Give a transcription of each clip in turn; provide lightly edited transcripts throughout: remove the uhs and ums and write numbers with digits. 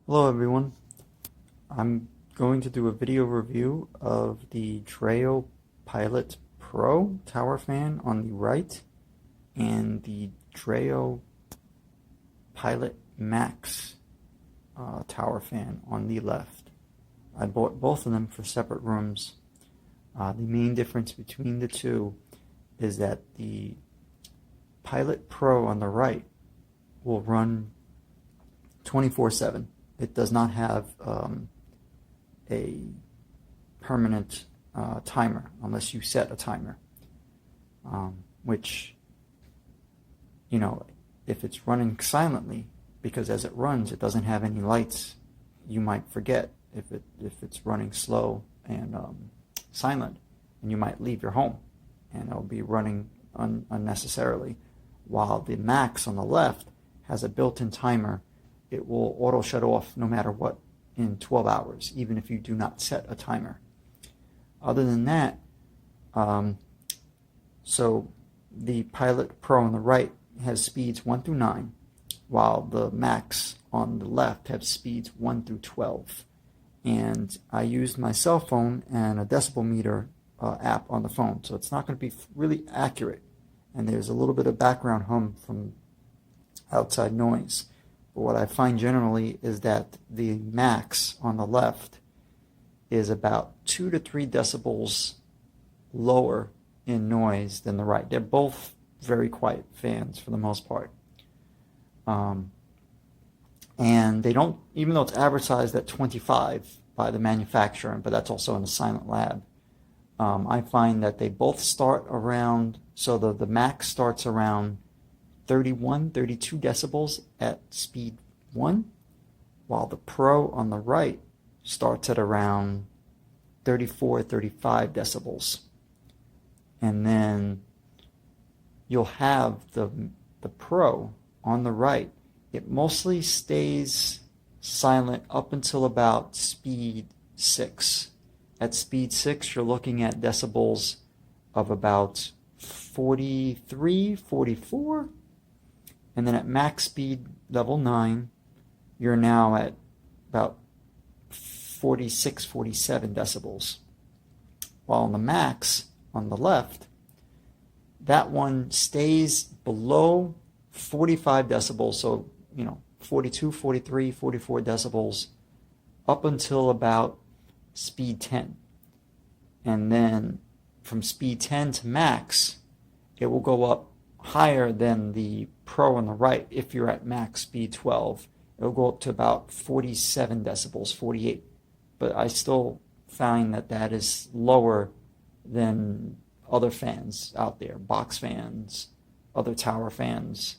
Hello everyone. I'm going to do a video review of the Dreo Pilot Pro tower fan on the right and the Dreo Pilot Max tower fan on the left. I bought both of them for separate rooms. The main difference between the two is that the Pilot Pro on the right will run 24/7. It does not have a permanent timer unless you set a timer, which, you know, if it's running silently, because as it runs it doesn't have any lights, you might forget if it's running slow and silent, and you might leave your home and it'll be running unnecessarily. While the Max on the left has a built-in timer. It will auto shut off no matter what in 12 hours, even if you do not set a timer. Other than that, so the Pilot Pro on the right has speeds 1 through 9, while the Max on the left have speeds 1 through 12. And I used my cell phone and a decibel meter app on the phone, so it's not going to be really accurate. And there's a little bit of background hum from outside noise. But what I find generally is that the Max on the left is about 2 to 3 decibels lower in noise than the right. They're both very quiet fans for the most part. And they don't, even though it's advertised at 25 by the manufacturer, but that's also in a silent lab, I find that they both start around, so the Max starts around 31, 32 decibels at speed 1, while the Pro on the right starts at around 34, 35 decibels. And then you'll have the Pro on the right. It mostly stays silent up until about speed 6. At speed 6, you're looking at decibels of about 43, 44. And then at max speed level 9, you're now at about 46, 47 decibels. While on the Max on the left, that one stays below 45 decibels, so 42, 43, 44 decibels up until about speed 10. And then from speed 10 to max, it will go up higher than the Pro on the right. If you're at max speed 12, it'll go up to about 47 decibels, 48. But I still find that that is lower than other fans out there, box fans, other tower fans.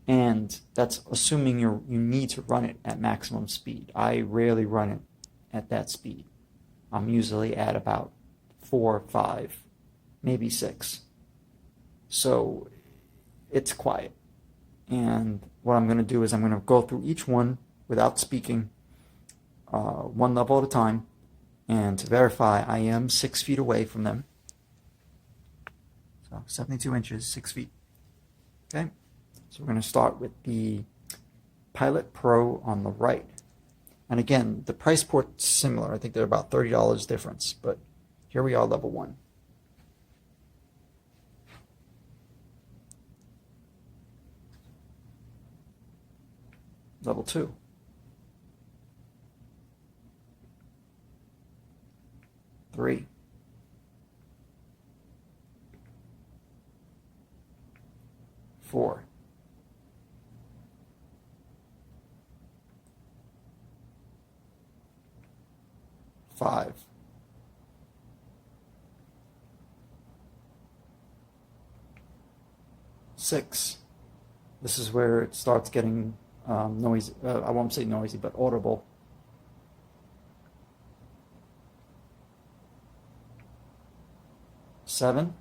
And that's assuming you need to run it at maximum speed. I rarely run it at that speed. I'm usually at about 4, 5, maybe 6. So it's quiet. And what I'm going to do is I'm going to go through each one without speaking, one level at a time, and to verify I am 6 feet away from them. So 72 inches, 6 feet. Okay, so we're going to start with the Pilot Pro on the right. And again, the price port's similar. I think they're about $30 difference, but here we are, level 1. Level 2. Three. 4. 5. 6. This is where it starts getting noisy. I won't say noisy, but audible. 7.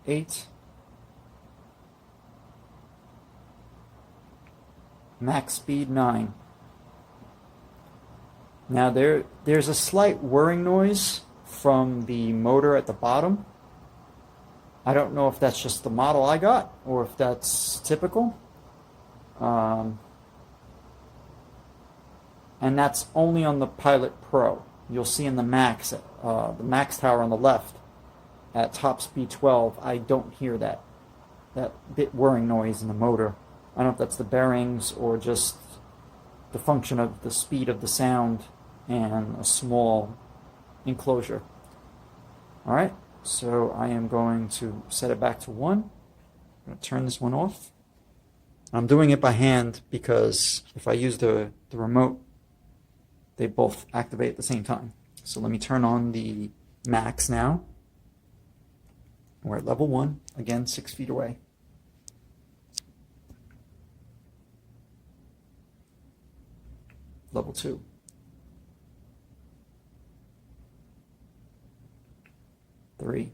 8. Max speed 9. Now there's a slight whirring noise from the motor at the bottom, I don't know if that's just the model I got or if that's typical. And that's only on the Pilot Pro. You'll see in the Max tower on the left, at top speed 12, I don't hear that bit whirring noise in the motor. I don't know if that's the bearings or just the function of the speed of the sound and a small enclosure. Alright, so I am going to set it back to 1. I'm going to turn this one off. I'm doing it by hand because if I use the remote, they both activate at the same time. So let me turn on the Max now. We're at level 1, again 6 feet away. Level 2. Three.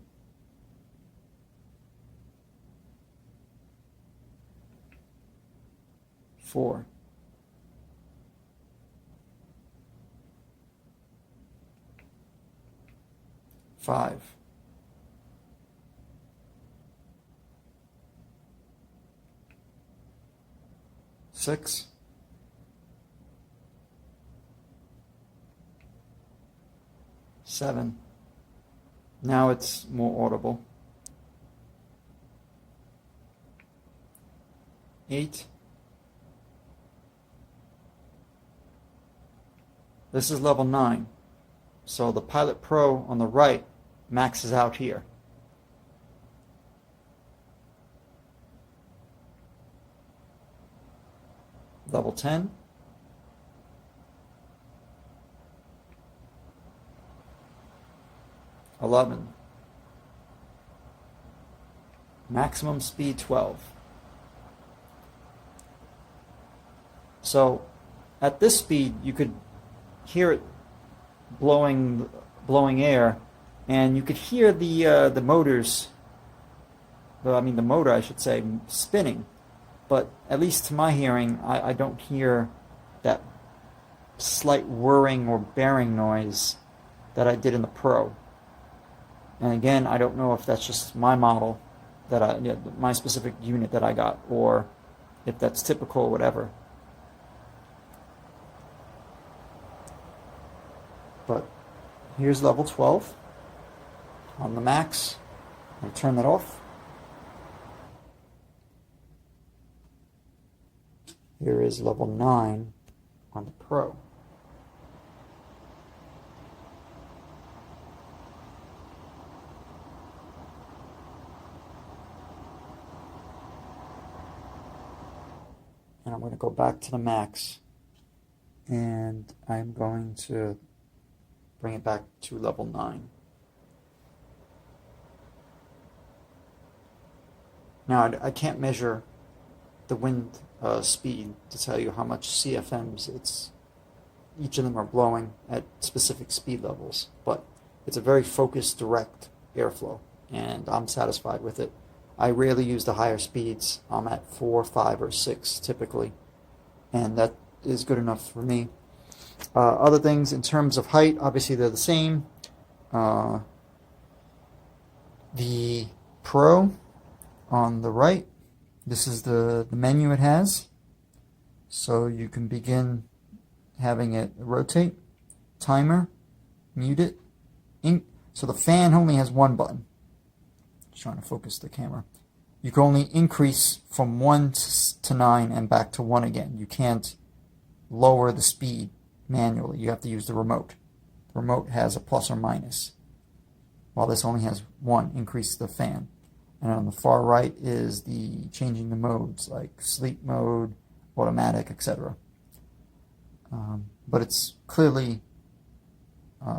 4. 5. 6. 7. Now it's more audible. 8. This is level 9. So the Pilot Pro on the right maxes out here. Level 10. 11. Maximum speed 12. So at this speed you could hear it blowing air, and you could hear the motors, the motor I should say, spinning, but at least to my hearing I don't hear that slight whirring or bearing noise that I did in the Pro. And again, I don't know if that's just my model, my specific unit that I got, or if that's typical or whatever. But here's level 12 on the Max. I'll turn that off. Here is level 9 on the Pro. And I'm going to go back to the Max, and I'm going to bring it back to level 9. Now I can't measure the wind speed to tell you how much CFMs each of them are blowing at specific speed levels, but it's a very focused, direct airflow, and I'm satisfied with it. I rarely use the higher speeds. I'm at 4, 5, or 6 typically, and that is good enough for me. Other things in terms of height, obviously they're the same. The Pro on the right, this is the menu it has. So you can begin having it rotate, timer, mute it. So the fan only has one button. Just trying to focus the camera. You can only increase from 1 to 9 and back to 1 again. You can't lower the speed manually. You have to use the remote. The remote has a plus or minus, while this only has 1, increase the fan. And on the far right is the changing the modes, like sleep mode, automatic, etc. But it's clearly,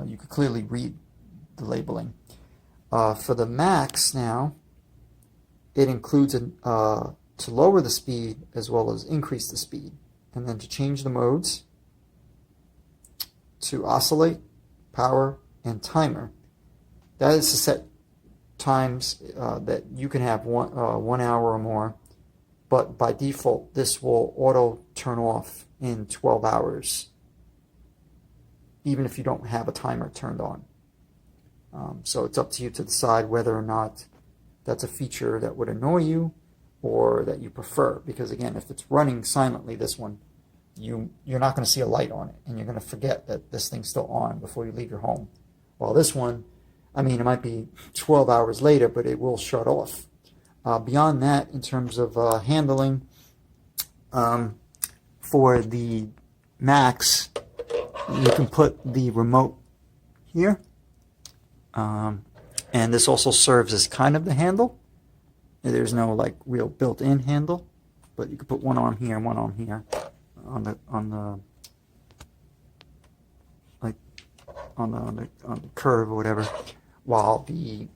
you could clearly read the labeling. For the Max now, it includes to lower the speed as well as increase the speed. And then to change the modes, to oscillate, power, and timer. That is to set times that you can have 1 hour or more, but by default this will auto turn off in 12 hours, even if you don't have a timer turned on. So it's up to you to decide whether or not that's a feature that would annoy you or that you prefer. Because again, if it's running silently, this one, you're not going to see a light on it, and you're going to forget that this thing's still on before you leave your home. While this one, I mean, it might be 12 hours later, but it will shut off. Beyond that, in terms of handling, for the Macs, you can put the remote here, and this also serves as kind of the handle. There's no like real built-in handle, but you can put one on here and one on here, on the curve or whatever. While the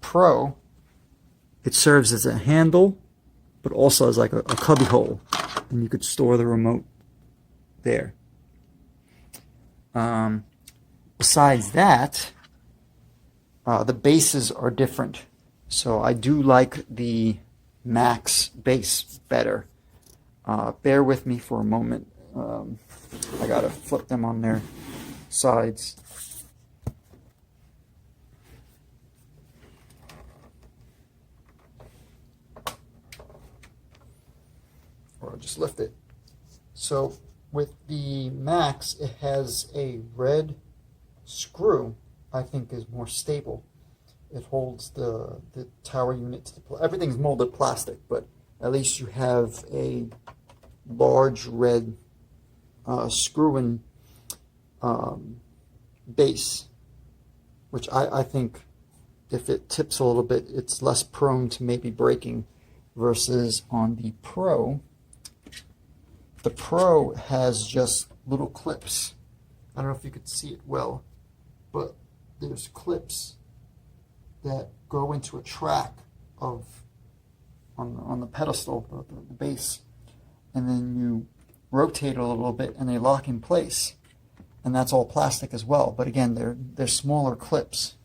Pro, it serves as a handle, but also as like a cubby hole, and you could store the remote there. Besides that, the bases are different. So I do like the Max base better. Bear with me for a moment. I gotta flip them on their sides. Or I'll just lift it. So with the Max, it has a red screw, I think is more stable. It holds the tower units. Everything's molded plastic, but at least you have a large red screw-in base, which I think if it tips a little bit, it's less prone to maybe breaking, versus on the Pro. The Pro has just little clips. I don't know if you could see it well, but there's clips that go into a track of on the pedestal, the base, and then you rotate it a little bit and they lock in place, and that's all plastic as well. But again, they're smaller clips,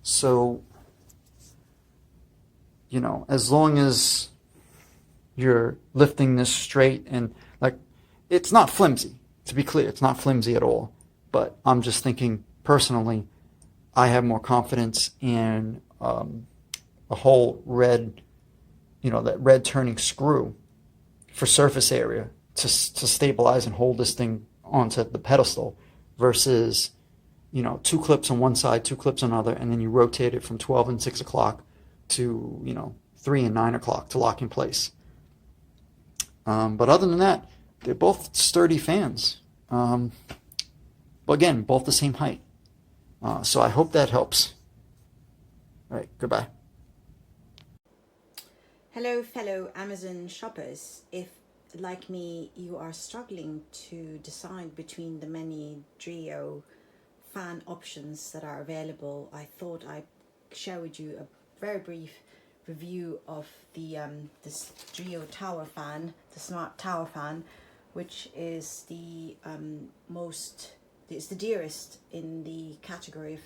so you know, as long as you're lifting this straight and like, it's not flimsy. To be clear, it's not flimsy at all. But I'm just thinking personally, I have more confidence in a whole red, you know, that red turning screw for surface area to stabilize and hold this thing onto the pedestal, versus, you know, 2 clips on one side, 2 clips on another, and then you rotate it from 12 and 6 o'clock to, you know, 3 and 9 o'clock to lock in place. But other than that, they're both sturdy fans. But again, both the same height. So I hope that helps. All right, goodbye. Hello, fellow Amazon shoppers. If, like me, you are struggling to decide between the many Dreo fan options that are available, I thought I'd share with you a very brief review of the this Dreo tower fan, the smart tower fan, which is the it's the dearest in the category of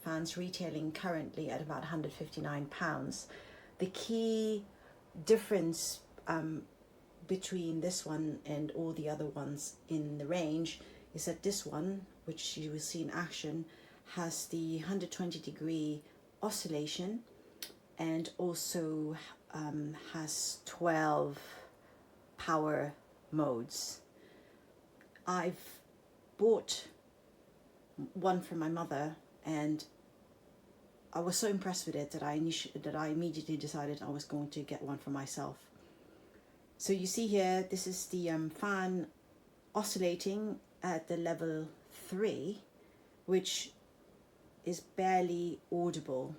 fans, retailing currently at about £159. The key difference between this one and all the other ones in the range is that this one, which you will see in action, has the 120-degree oscillation, and also has 12 power modes. I've bought one for my mother, and I was so impressed with it that I immediately decided I was going to get one for myself. So you see here, this is the fan oscillating at the level 3, which is barely audible,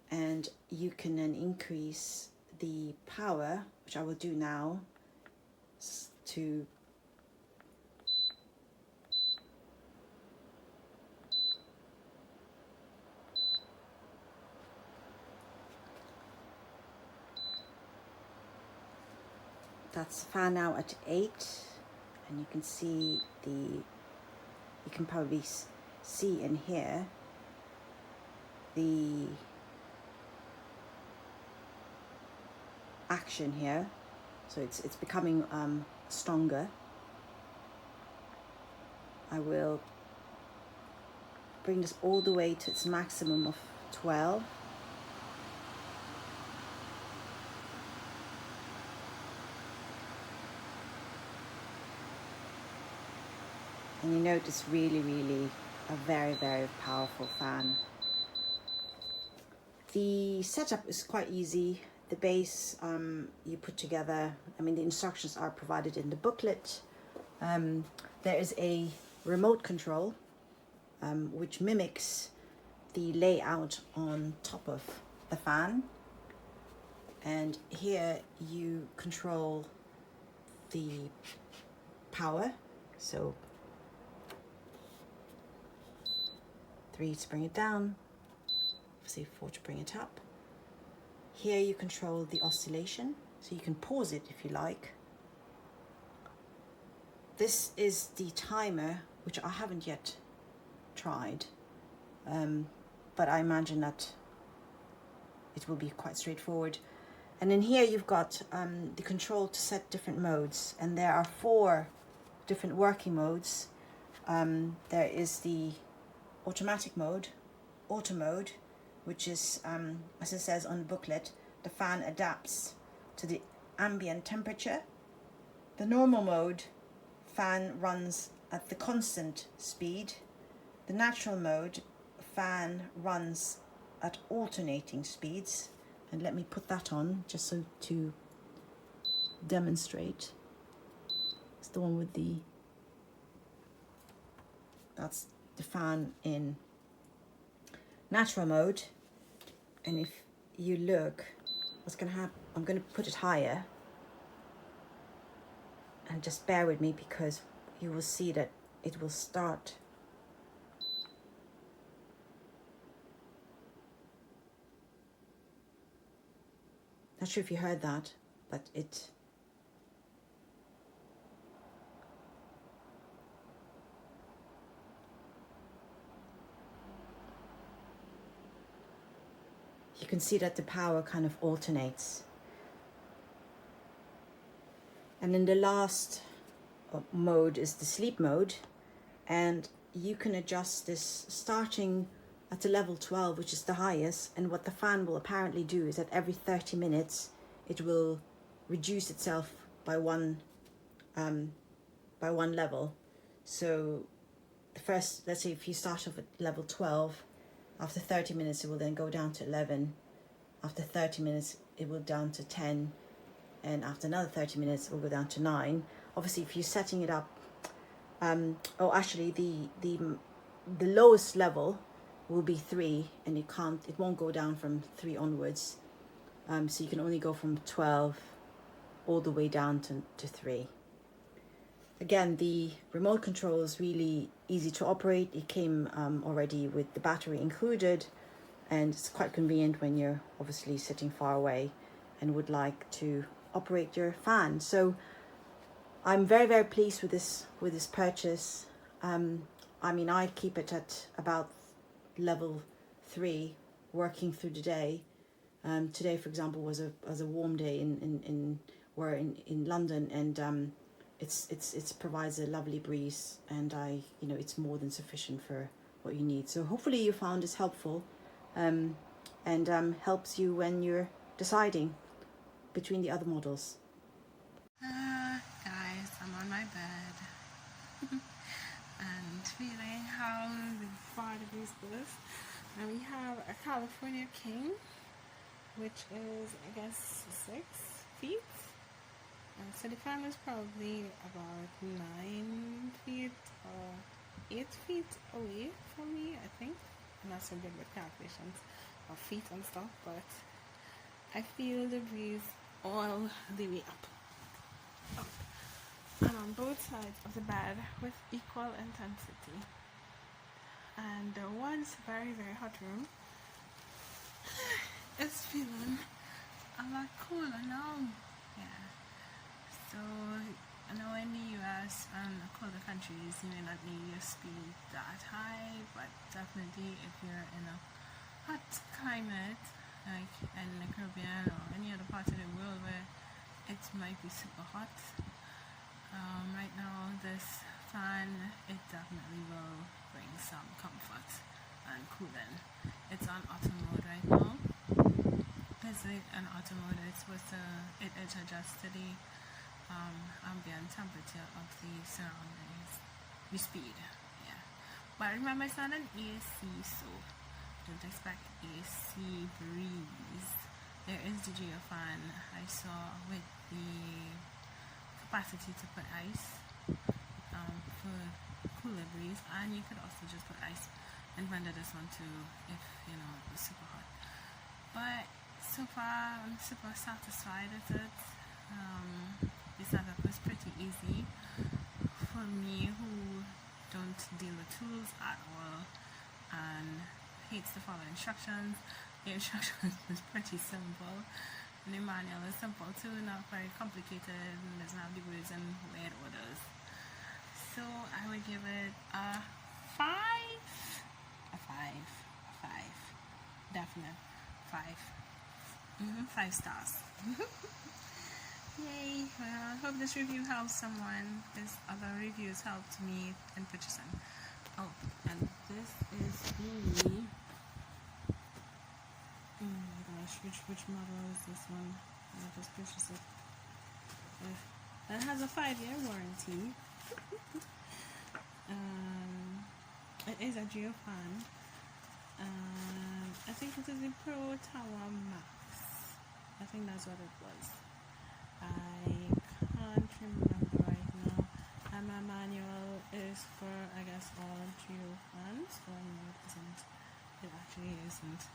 and you can then increase the power, which I will do now, to that's fan now at 8, and you can see you can probably see and hear the action here. So it's becoming stronger. I will bring this all the way to its maximum of 12. And you note it's really, really a very, very powerful fan. The setup is quite easy. The base you put together, I mean, the instructions are provided in the booklet. There is a remote control which mimics the layout on top of the fan. And here you control the power. So 3 to bring it down, obviously 4 to bring it up. Here you control the oscillation, so you can pause it if you like. This is the timer, which I haven't yet tried, but I imagine that it will be quite straightforward. And in here you've got the control to set different modes, and there are 4 different working modes. There is the automatic mode, auto mode, which is, as it says on the booklet, the fan adapts to the ambient temperature. The normal mode, fan runs at the constant speed. The natural mode, fan runs at alternating speeds. And let me put that on just so to demonstrate. It's the one with the, that's the fan in natural mode. And if you look, what's going to happen, I'm going to put it higher, and just bear with me because you will see that it will start. Not sure if you heard that, but it, you can see that the power kind of alternates. And then the last mode is the sleep mode, and you can adjust this starting at the level 12, which is the highest. And what the fan will apparently do is that every 30 minutes it will reduce itself by one level. So the first, let's say if you start off at level 12, after 30 minutes it will then go down to 11. After 30 minutes it will down to 10, and after another 30 minutes it will go down to 9. Obviously if you're setting it up, actually the lowest level will be 3, and it won't go down from 3 onwards. So you can only go from 12 all the way down to 3. Again, the remote control is really easy to operate. It came already with the battery included, and it's quite convenient when you're obviously sitting far away and would like to operate your fan. So I'm very, very pleased with this purchase. I mean, I keep it at about level 3 working through the day. Today, for example, was a warm day in London, and it provides a lovely breeze, and it's more than sufficient for what you need. So hopefully you found this helpful, and helps you when you're deciding between the other models. Guys, I'm on my bed and feeling how far the breeze goes. And we have a California King, which is, I guess, 6 feet. So the fan is probably about 9 feet or 8 feet away from me, I think. I'm not so good with calculations of feet and stuff, but I feel the breeze all the way up. And on both sides of the bed with equal intensity. And the once very, very hot room is feeling a lot cooler now. Yeah. So I know in the US and colder countries you may not need your speed that high, but definitely if you're in a hot climate like in the Caribbean or any other part of the world where it might be super hot, right now this fan, it definitely will bring some comfort and cooling. It's on auto mode right now. It's like an auto mode. It's supposed to, it adjusts to the ambient temperature of the surroundings. the speed. Yeah, but remember it's not an AC, so don't expect AC breeze. There is the Dreo fan I saw with the capacity to put ice for cooler breeze, and you could also just put ice and render this one too if you know it was super hot. But so far I'm super satisfied with it. The setup was pretty easy for me who don't deal with tools at all and hates to follow instructions. The instructions is pretty simple. And the manual is simple too, not very complicated, and doesn't have the words and weird orders. So I would give it a 5, a 5, a 5, definite 5, 5 stars. Yay! Well, I hope this review helps someone. This other reviews helped me in purchasing. Oh, and this is the oh my gosh, which model is this one? I just purchased it. That has a 5-year warranty. It is a Dreo fan. I think it is the Pro Tower Max. I think that's what it was. I can't remember right now. And my manual is for, I guess, all Dreo fans. Or no, it isn't. It actually isn't.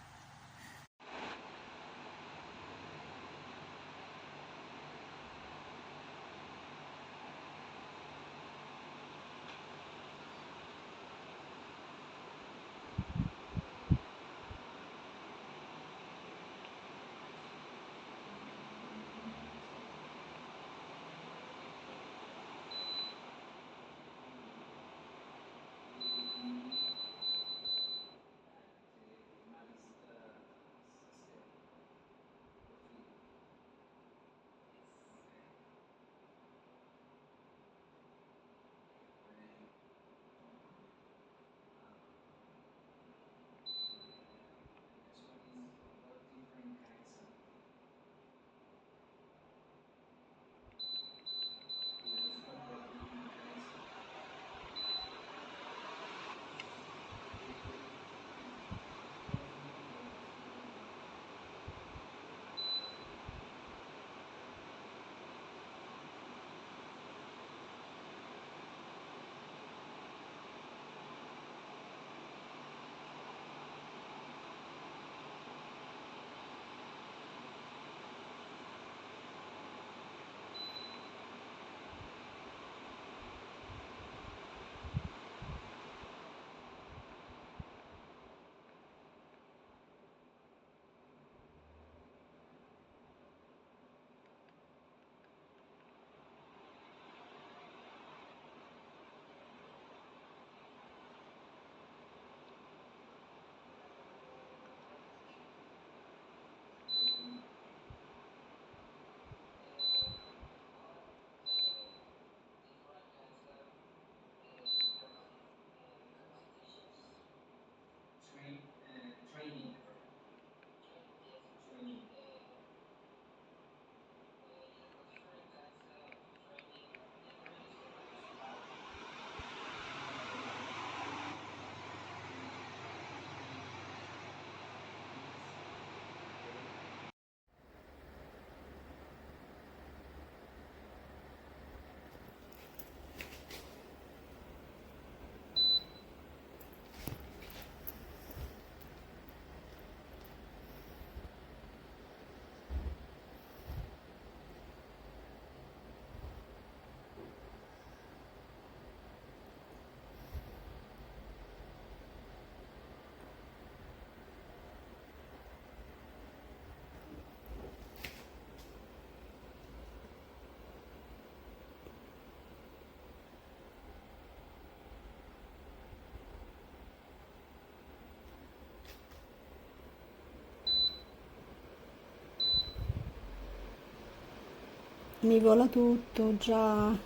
Mi vola tutto già.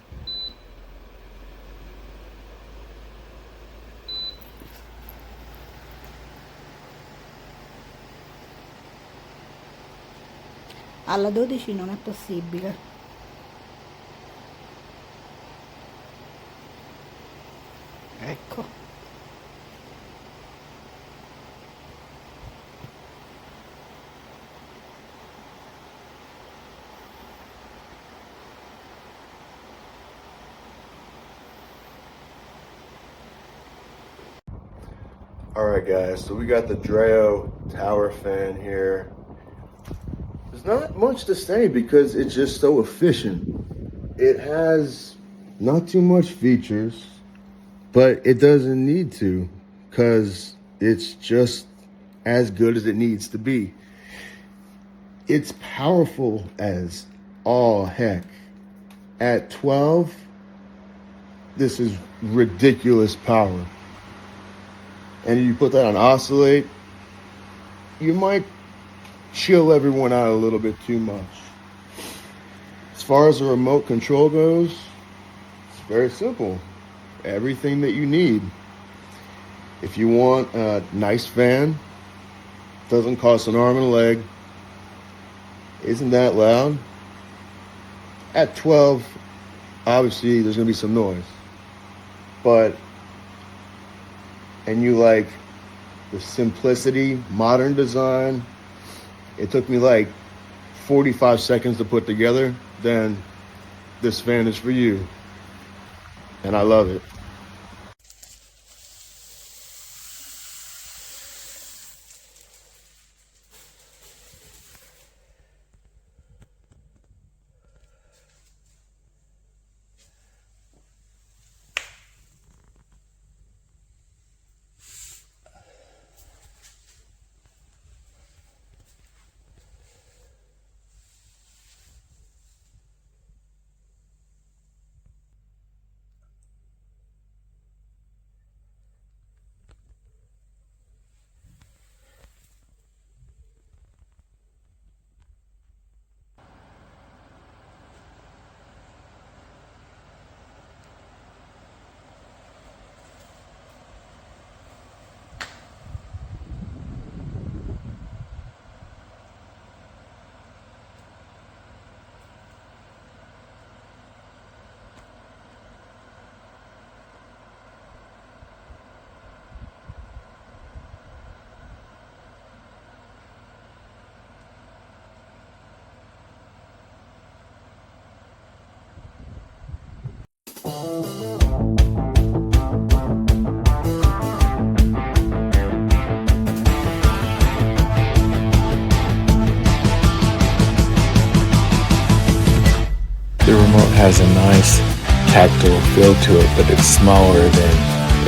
Alla 12 non è possibile. Ecco. Alright guys, so we got the Dreo tower fan here. There's not much to say because it's just so efficient. It has not too much features, but it doesn't need to because it's just as good as it needs to be. It's powerful as all heck. At 12, this is ridiculous power. And you put that on Oscillate, you might chill everyone out a little bit too much. As far as the remote control goes, it's very simple. Everything that you need. If you want a nice fan, doesn't cost an arm and a leg, isn't that loud, at 12, obviously there's going to be some noise. But, and you like the simplicity, modern design, it took me like 45 seconds to put together, then this fan is for you. And I love it. The remote has a nice tactile feel to it, but it's smaller than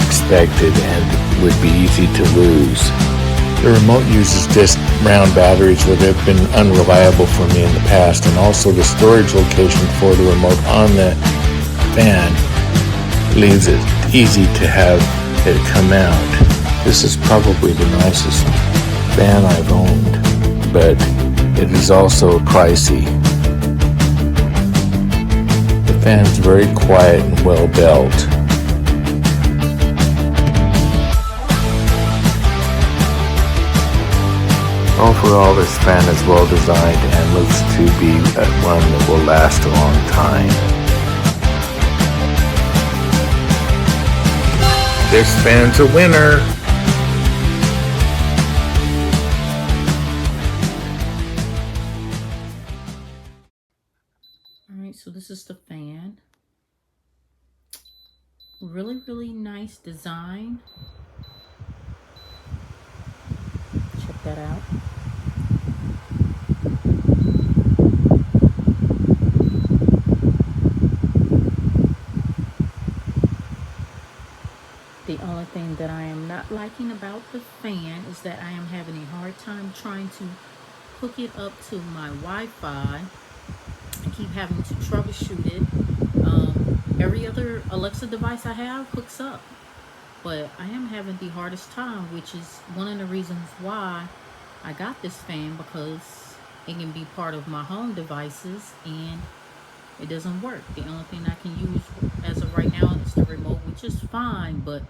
expected and would be easy to lose. The remote uses disc round batteries that have been unreliable for me in the past, and also the storage location for the remote on the fan leaves it easy to have it come out. This is probably the nicest fan I've owned, but it is also pricey. The fan's very quiet and well built. Overall, this fan is well designed and looks to be one that will last a long time. This fan's a winner! Alright, so this is the fan. Really, really nice design. Check that out. The only thing that I am not liking about the fan is that I am having a hard time trying to hook it up to my Wi-Fi. I keep having to troubleshoot it. Every other Alexa device I have hooks up, but I am having the hardest time, which is one of the reasons why I got this fan, because it can be part of my home devices and it doesn't work. The only thing I can use as of right now is the remote, which is fine, but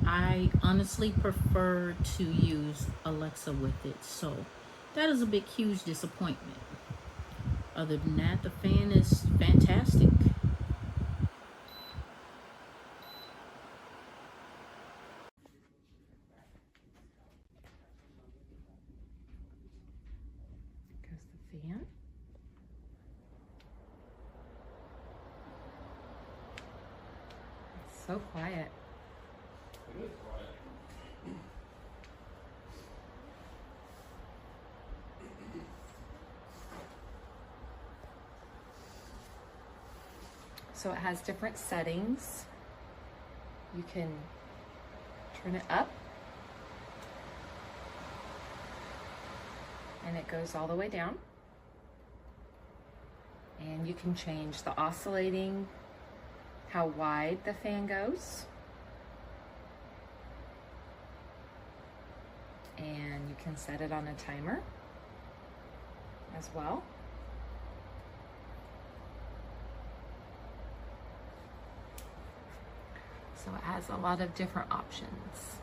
I honestly prefer to use Alexa with it. So that is a big, huge disappointment. Other than that, the fan is fantastic. So quiet. It is quiet. So it has different settings. You can turn it up and it goes all the way down. And you can change the oscillating, how wide the fan goes. And you can set it on a timer as well. So it has a lot of different options.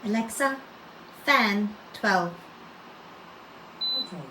Alexa, fan 12. Okay.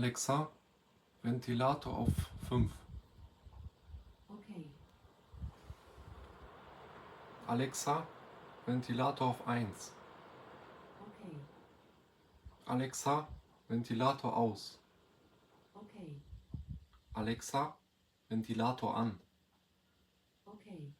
Alexa, Ventilator auf 5. Okay. Alexa, Ventilator auf 1. Okay. Alexa, Ventilator aus. Okay. Alexa, Ventilator an. Okay.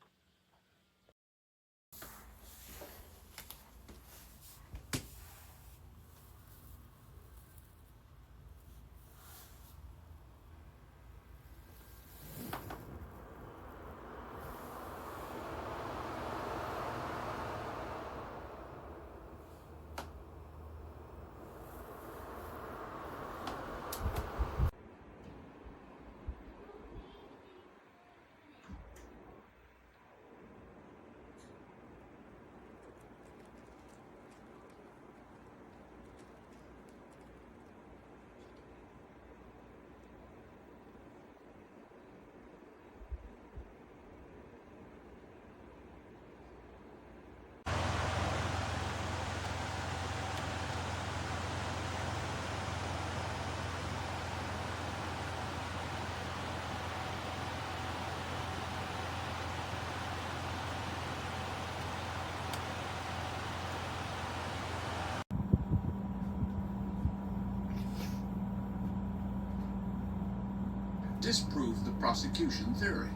Disproved the prosecution theory.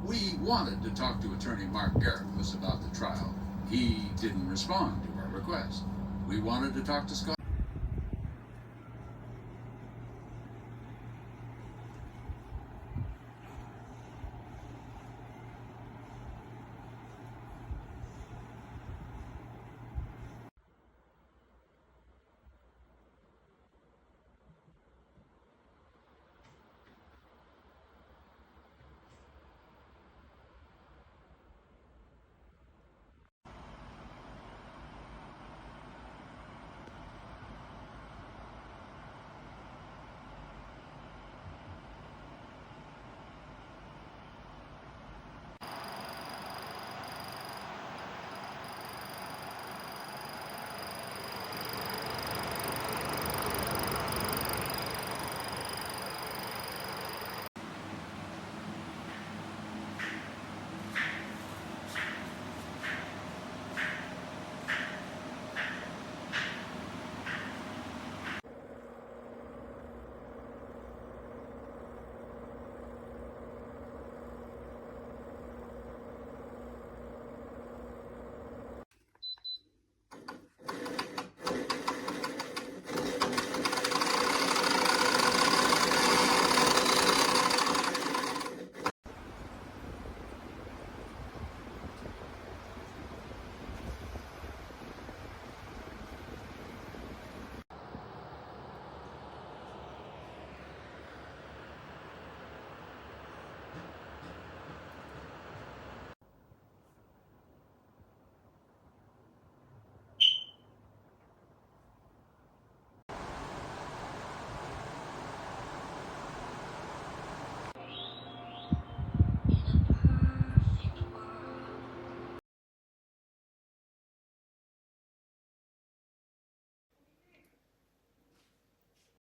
We wanted to talk to attorney Mark Garrett about the trial. He didn't respond to our request. We wanted to talk to Scott